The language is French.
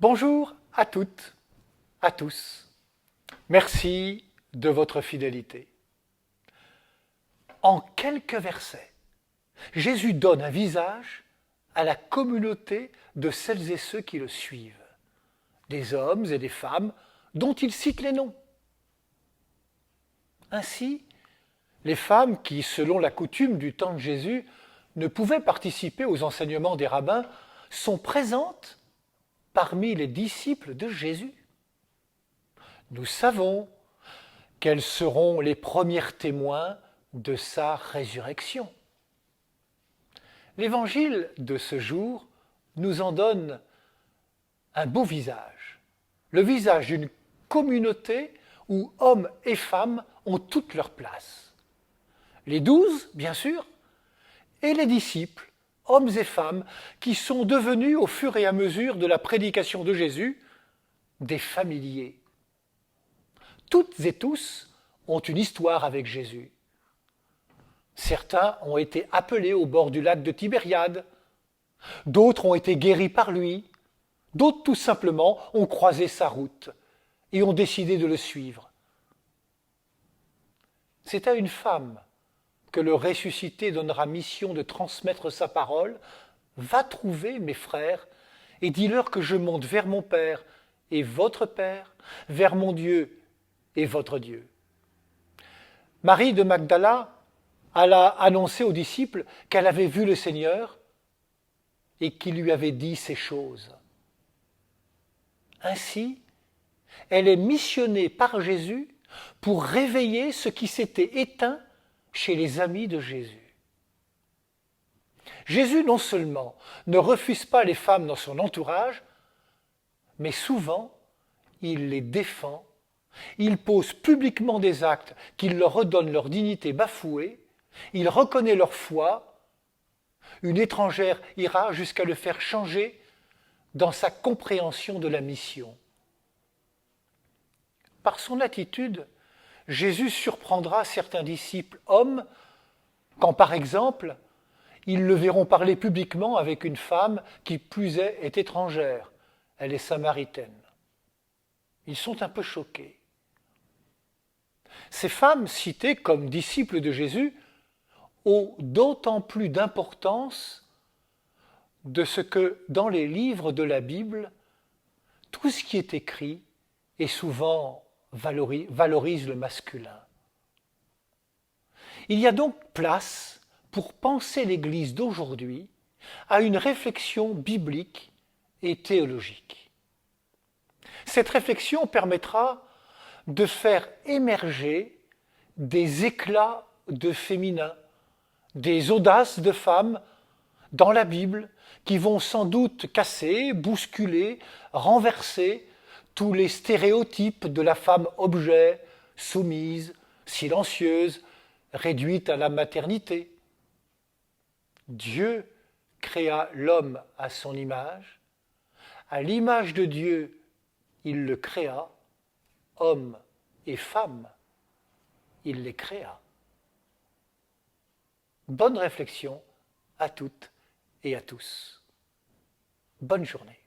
Bonjour à toutes, à tous. Merci de votre fidélité. En quelques versets, Jésus donne un visage à la communauté de celles et ceux qui le suivent, des hommes et des femmes dont il cite les noms. Ainsi, les femmes qui, selon la coutume du temps de Jésus, ne pouvaient participer aux enseignements des rabbins, sont présentes parmi les disciples de Jésus. Nous savons qu'elles seront les premiers témoins de sa résurrection. L'évangile de ce jour nous en donne un beau visage, le visage d'une communauté où hommes et femmes ont toute leur place. Les 12, bien sûr, et les disciples, hommes et femmes, qui sont devenus, au fur et à mesure de la prédication de Jésus, des familiers. Toutes et tous ont une histoire avec Jésus. Certains ont été appelés au bord du lac de Tibériade, d'autres ont été guéris par lui, d'autres tout simplement ont croisé sa route et ont décidé de le suivre. C'est à une femme que le ressuscité donnera mission de transmettre sa parole. Va trouver mes frères et dis-leur que je monte vers mon Père et votre Père, vers mon Dieu et votre Dieu. Marie de Magdala alla annoncer aux disciples qu'elle avait vu le Seigneur et qu'il lui avait dit ces choses. Ainsi, elle est missionnée par Jésus pour réveiller ce qui s'était éteint chez les amis de Jésus. Jésus non seulement ne refuse pas les femmes dans son entourage, mais souvent il les défend, il pose publiquement des actes qui leur redonnent leur dignité bafouée, il reconnaît leur foi. Une étrangère ira jusqu'à le faire changer dans sa compréhension de la mission. Par son attitude, Jésus surprendra certains disciples hommes quand, par exemple, ils le verront parler publiquement avec une femme qui, plus est étrangère. Elle est samaritaine. Ils sont un peu choqués. Ces femmes citées comme disciples de Jésus ont d'autant plus d'importance de ce que, dans les livres de la Bible, tout ce qui est écrit est souvent valorise le masculin. Il y a donc place pour penser l'Église d'aujourd'hui à une réflexion biblique et théologique. Cette réflexion permettra de faire émerger des éclats de féminin, des audaces de femmes dans la Bible qui vont sans doute casser, bousculer, renverser tous les stéréotypes de la femme objet, soumise, silencieuse, réduite à la maternité. Dieu créa l'homme à son image. À l'image de Dieu, il le créa, homme et femme, il les créa. Bonne réflexion à toutes et à tous. Bonne journée.